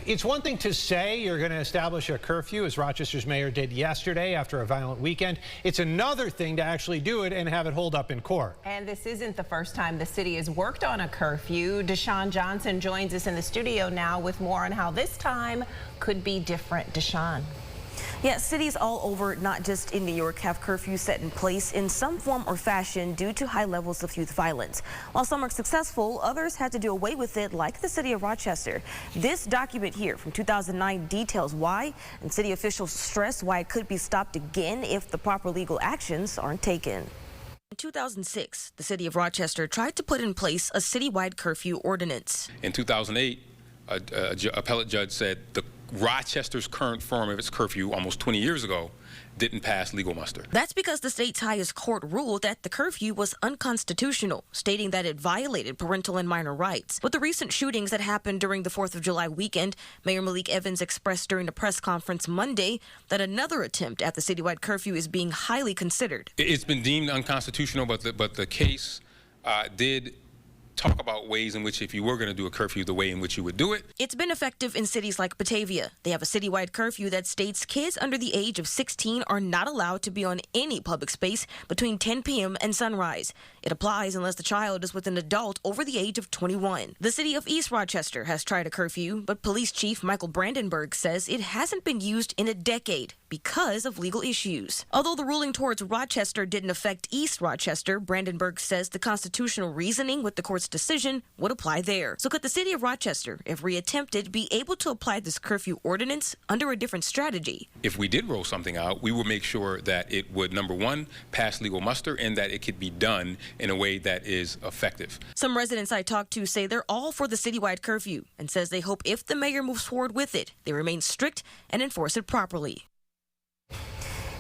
It's one thing to say you're going to establish a curfew, as Rochester's mayor did yesterday after a violent weekend. It's another thing to actually do it and have it hold up in court. And this isn't the first time the city has worked on a curfew. Deshaun Johnson joins us in the studio now with more on how this time could be different. Deshaun. Yeah, cities all over, not just in New York, have curfews set in place in some form or fashion due to high levels of youth violence. While some are successful, others had to do away with it, like the city of Rochester. This document here from 2009 details why, and city officials stress why it could be stopped again if the proper legal actions aren't taken. In 2006, the city of Rochester tried to put in place a citywide curfew ordinance. In 2008, appellate judge said Rochester's current form of its curfew almost 20 years ago didn't pass legal muster. That's because the state's highest court ruled that the curfew was unconstitutional, stating that it violated parental and minor rights. With the recent shootings that happened during the 4th of July weekend, Mayor Malik Evans expressed during a press conference Monday that another attempt at the citywide curfew is being highly considered. It's been deemed unconstitutional, but the case did talk about ways in which, if you were going to do a curfew, the way in which you would do it. It's been effective in cities like Batavia. They have a citywide curfew that states kids under the age of 16 are not allowed to be on any public space between 10 p.m. and sunrise. It applies unless the child is with an adult over the age of 21. The city of East Rochester has tried a curfew, but Police Chief Michael Brandenburg says it hasn't been used in a decade because of legal issues. Although the ruling towards Rochester didn't affect East Rochester, Brandenburg says the constitutional reasoning with the court's decision would apply there. So could the city of Rochester, if reattempted, be able to apply this curfew ordinance under a different strategy? If we did roll something out, we would make sure that it would, number one, pass legal muster, and that it could be done in a way that is effective. Some residents I talked to say they're all for the citywide curfew and says they hope if the mayor moves forward with it, they remain strict and enforce it properly.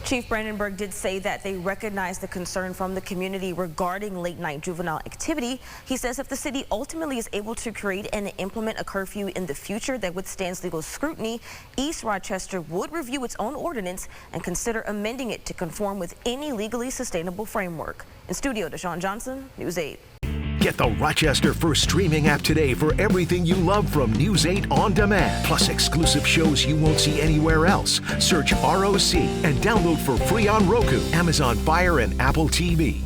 Chief Brandenburg did say that they recognize the concern from the community regarding late-night juvenile activity. He says if the city ultimately is able to create and implement a curfew in the future that withstands legal scrutiny, East Rochester would review its own ordinance and consider amending it to conform with any legally sustainable framework. In studio, Deshaun Johnson, News 8. Get the Rochester First streaming app today for everything you love from News 8 on demand. Plus exclusive shows you won't see anywhere else. Search ROC and download for free on Roku, Amazon Fire, and Apple TV.